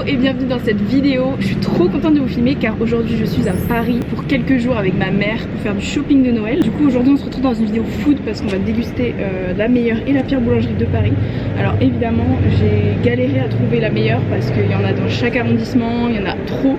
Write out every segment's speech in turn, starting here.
et bienvenue dans cette vidéo. Je suis trop contente de vous filmer car aujourd'hui je suis à Paris pour quelques jours avec ma mère pour faire du shopping de Noël. Du coup aujourd'hui on se retrouve dans une vidéo food parce qu'on va déguster la meilleure et la pire boulangerie de Paris. Alors évidemment j'ai galéré à trouver la meilleure parce qu'il y en a dans chaque arrondissement, il y en a trop.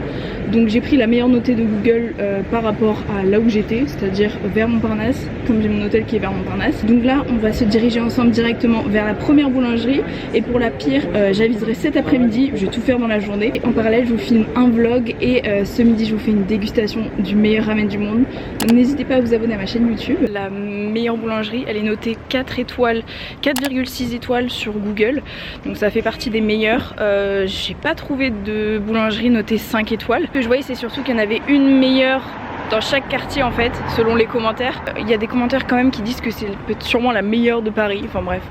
Donc j'ai pris la meilleure notée de Google par rapport à là où j'étais, c'est-à-dire vers Montparnasse, comme j'ai mon hôtel qui est vers Montparnasse. Donc là on va se diriger ensemble directement vers la première boulangerie et pour la pire j'aviserai cet après-midi, je vais tout faire dans la journée. En parallèle je vous filme un vlog et ce midi je vous fais une dégustation du meilleur ramen du monde. Donc n'hésitez pas à vous abonner à ma chaîne YouTube. La meilleure boulangerie elle est notée 4 étoiles, 4,6 étoiles sur Google. Donc ça fait partie des meilleures. J'ai pas trouvé de boulangerie notée 5 étoiles. Ce que je voyais c'est surtout qu'il y en avait une meilleure dans chaque quartier en fait, selon les commentaires. Il y a des commentaires quand même qui disent que c'est sûrement la meilleure de Paris, enfin bref,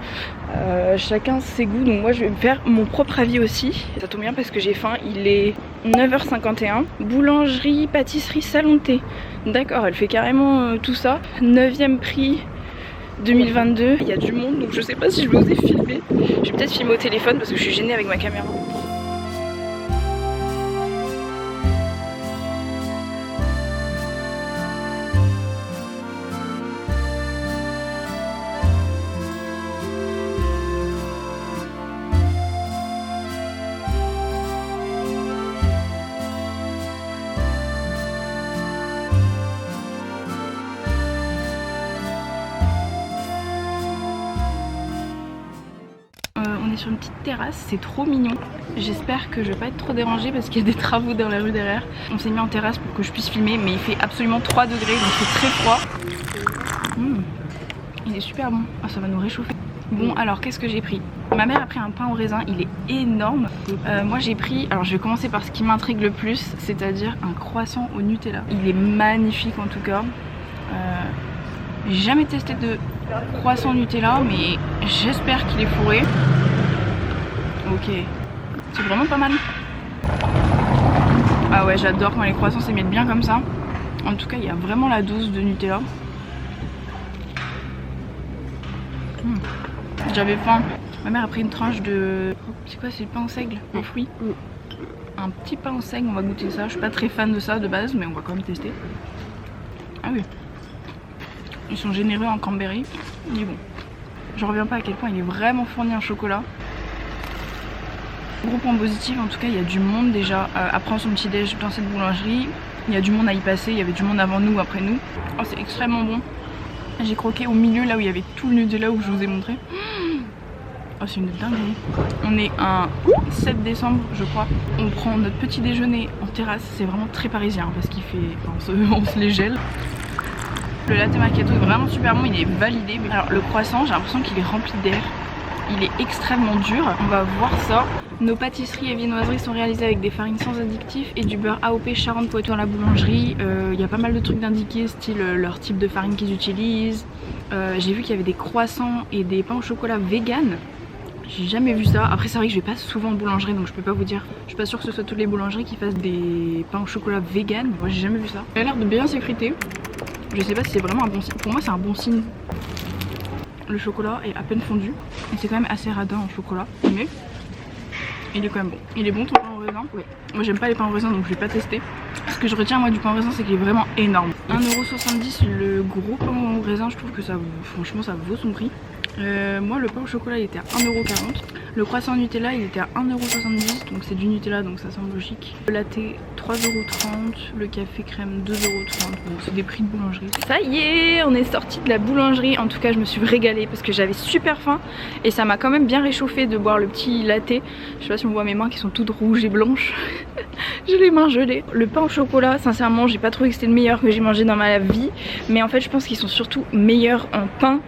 chacun ses goûts, donc moi je vais me faire mon propre avis aussi. Ça tombe bien parce que j'ai faim, il est 9h51. Boulangerie, pâtisserie, salon de thé. D'accord, elle fait carrément tout ça. 9e prix 2022. Il y a du monde donc je sais pas si je vais oser filmer. Je vais peut-être filmer au téléphone parce que je suis gênée avec ma caméra. Sur une petite terrasse, c'est trop mignon. J'espère que je vais pas être trop dérangée parce qu'il y a des travaux dans la rue derrière. On s'est mis en terrasse pour que je puisse filmer mais il fait absolument 3 degrés donc c'est très froid. Il est super bon. Ah, ça va nous réchauffer. Bon alors qu'est-ce que j'ai pris? Ma mère a pris un pain au raisin, il est énorme. Moi j'ai pris, alors je vais commencer par ce qui m'intrigue le plus, c'est-à-dire un croissant au Nutella. Il est magnifique en tout cas. J'ai jamais testé de croissant Nutella mais j'espère qu'il est fourré. Ok, c'est vraiment pas mal. Ah ouais, j'adore quand les croissants s'émettent bien comme ça. En tout cas, il y a vraiment la dose de Nutella. J'avais faim. Ma mère a pris une tranche de... C'est quoi, c'est le pain au seigle en fruits. Un petit pain au seigle, on va goûter ça. Je suis pas très fan de ça de base, mais on va quand même tester. Ah oui. Ils sont généreux en cranberry. Il est bon. Je reviens pas à quel point il est vraiment fourni en chocolat. Gros point positif, en tout cas il y a du monde déjà à prendre son petit déj dans cette boulangerie. Il y a du monde à y passer, il y avait du monde avant nous, après nous. Oh, c'est extrêmement bon. J'ai croqué au milieu là où il y avait tout le Nutella où je vous ai montré. Oh, c'est une dinguerie. On est un 7 décembre je crois. On prend notre petit déjeuner en terrasse, c'est vraiment très parisien parce qu'il fait... Enfin, on se les gèle. Le latte macchiato est vraiment super bon, il est validé. Alors le croissant, j'ai l'impression qu'il est rempli d'air. Il est extrêmement dur, on va voir ça. Nos pâtisseries et viennoiseries sont réalisées avec des farines sans additifs et du beurre AOP Charente-Poitou. Dans la boulangerie, il y a pas mal de trucs d'indiqués, style leur type de farine qu'ils utilisent. J'ai vu qu'il y avait des croissants et des pains au chocolat vegan. J'ai jamais vu ça. Après c'est vrai que je vais pas souvent en boulangerie donc je peux pas vous dire. Je suis pas sûre que ce soit toutes les boulangeries qui fassent des pains au chocolat vegan. Moi j'ai jamais vu ça. Il a l'air de bien s'effriter. Je sais pas si c'est vraiment un bon signe. Pour moi c'est un bon signe. Le chocolat est à peine fondu et c'est quand même assez radin en chocolat, mais il est quand même bon. Il est bon ton pain au raisin? Oui. Moi j'aime pas les pains au raisin donc je vais pas tester. Ce que je retiens moi du pain au raisin c'est qu'il est vraiment énorme. 1,70 € le gros pain au raisin, je trouve que ça franchement ça vaut son prix. Moi le pain au chocolat il était à 1,40 €. Le croissant Nutella il était à 1,70 €, donc c'est du Nutella donc ça semble logique. Le latte 3,30 €, le café crème 2,30 €. Bon c'est des prix de boulangerie. Ça y est, on est sorti de la boulangerie. En tout cas je me suis régalée parce que j'avais super faim et ça m'a quand même bien réchauffé de boire le petit latte. Je sais pas si on voit mes mains qui sont toutes rouges et blanches. J'ai les mains gelées. Le pain au chocolat sincèrement j'ai pas trouvé que c'était le meilleur que j'ai mangé dans ma vie, mais en fait je pense qu'ils sont surtout meilleurs en pain.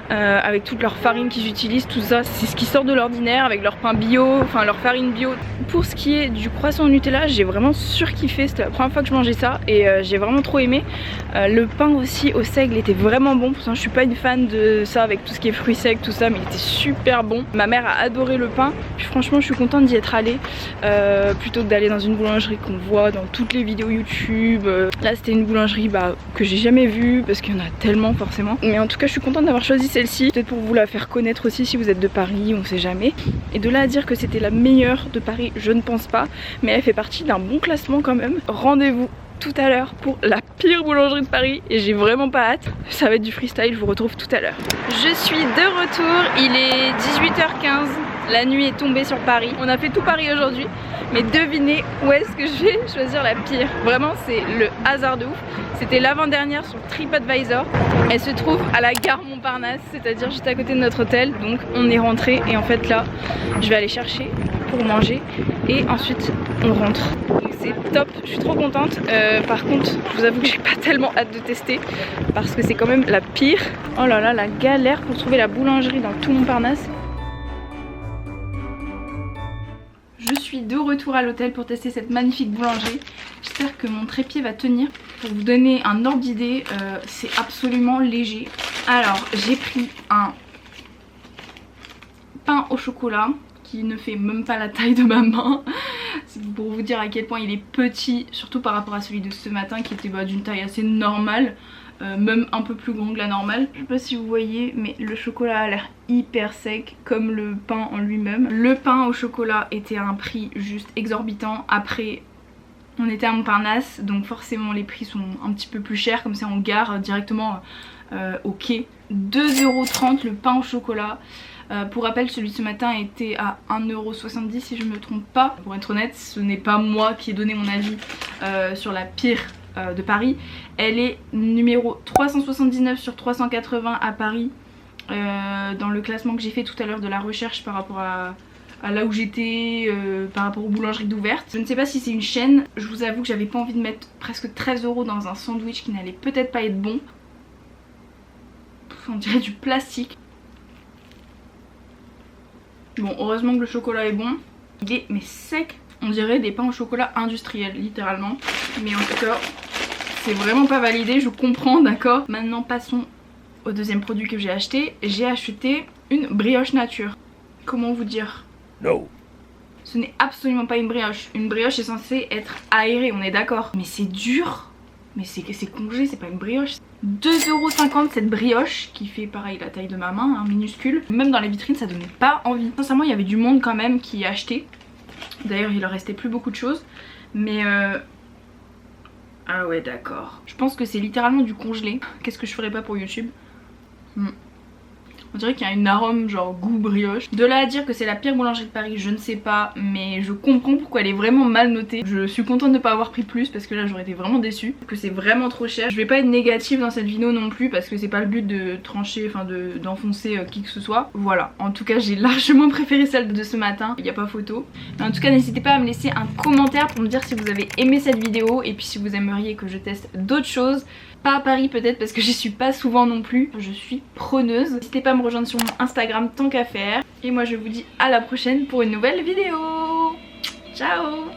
Avec toute leur farine qu'ils utilisent, tout ça c'est ce qui sort de l'ordinaire avec leur pain bio, enfin leur farine bio. Pour ce qui est du croissant au Nutella, j'ai vraiment surkiffé, c'était la première fois que je mangeais ça et j'ai vraiment trop aimé. Le pain aussi au seigle était vraiment bon, pourtant je suis pas une fan de ça avec tout ce qui est fruits secs tout ça, mais il était super bon. Ma mère a adoré le pain, puis franchement je suis contente d'y être allée plutôt que d'aller dans une boulangerie qu'on voit dans toutes les vidéos YouTube. Là c'était une boulangerie que j'ai jamais vue parce qu'il y en a tellement forcément, mais en tout cas je suis contente d'avoir choisi choisi celle-ci, peut-être pour vous la faire connaître aussi si vous êtes de Paris, on sait jamais. Et de là à dire que c'était la meilleure de Paris, je ne pense pas, mais elle fait partie d'un bon classement quand même. Rendez-vous tout à l'heure pour la pire boulangerie de Paris et j'ai vraiment pas hâte. Ça va être du freestyle, je vous retrouve tout à l'heure. Je suis de retour, il est 18h15, la nuit est tombée sur Paris. On a fait tout Paris aujourd'hui, mais devinez où est-ce que je vais choisir la pire. Vraiment c'est le hasard de ouf. C'était l'avant-dernière sur TripAdvisor. Elle se trouve à la gare Montparnasse, c'est-à-dire juste à côté de notre hôtel. Donc on est rentré et en fait là, je vais aller chercher pour manger et ensuite on rentre. C'est top, je suis trop contente. Par contre, je vous avoue que j'ai pas tellement hâte de tester parce que c'est quand même la pire. Oh là là, la galère pour trouver la boulangerie dans tout Montparnasse. Je suis de retour à l'hôtel pour tester cette magnifique boulangerie. J'espère que mon trépied va tenir. Pour vous donner un ordre d'idée, c'est absolument léger. Alors, j'ai pris un pain au chocolat qui ne fait même pas la taille de ma main. C'est pour vous dire à quel point il est petit, surtout par rapport à celui de ce matin qui était d'une taille assez normale. Même un peu plus grand que la normale. Je sais pas si vous voyez, mais le chocolat a l'air hyper sec comme le pain en lui-même. Le pain au chocolat était à un prix juste exorbitant. Après on était à Montparnasse, donc forcément les prix sont un petit peu plus chers, comme c'est en gare directement au quai. 2,30 € le pain au chocolat. Pour rappel, celui de ce matin était à 1,70 € si je me trompe pas. Pour être honnête, ce n'est pas moi qui ai donné mon avis sur la pire de Paris. Elle est numéro 379 sur 380 à Paris dans le classement que j'ai fait tout à l'heure de la recherche par rapport à là où j'étais, par rapport aux boulangeries d'ouvertes. Je ne sais pas si c'est une chaîne, je vous avoue que j'avais pas envie de mettre presque 13 € dans un sandwich qui n'allait peut-être pas être bon. On dirait du plastique. Bon, heureusement que le chocolat est bon. Il est mais sec. On dirait des pains au chocolat industriels, littéralement. Mais en tout cas, c'est vraiment pas validé, je comprends, d'accord. Maintenant, passons au deuxième produit que j'ai acheté. J'ai acheté une brioche nature. Comment vous dire? No. Ce n'est absolument pas une brioche. Une brioche est censée être aérée, on est d'accord. Mais c'est dur. Mais c'est congé, c'est pas une brioche. 2,50 € cette brioche qui fait pareil la taille de ma main, hein, minuscule. Même dans les vitrines ça donnait pas envie. Sincèrement il y avait du monde quand même qui achetait. D'ailleurs il leur restait plus beaucoup de choses. Mais ah ouais d'accord. Je pense que c'est littéralement du congelé. Qu'est-ce que je ferais pas pour YouTube? On dirait qu'il y a une arôme genre goût brioche. De là à dire que c'est la pire boulangerie de Paris, je ne sais pas, mais je comprends pourquoi elle est vraiment mal notée. Je suis contente de ne pas avoir pris plus parce que là j'aurais été vraiment déçue, que c'est vraiment trop cher. Je vais pas être négative dans cette vidéo non plus parce que c'est pas le but de trancher, enfin d'enfoncer qui que ce soit. Voilà, en tout cas j'ai largement préféré celle de ce matin, il n'y a pas photo. Mais en tout cas n'hésitez pas à me laisser un commentaire pour me dire si vous avez aimé cette vidéo et puis si vous aimeriez que je teste d'autres choses. Pas à Paris peut-être parce que j'y suis pas souvent non plus. Je suis preneuse. N'hésitez pas à me rejoindre sur mon Instagram tant qu'à faire. Et moi je vous dis à la prochaine pour une nouvelle vidéo. Ciao.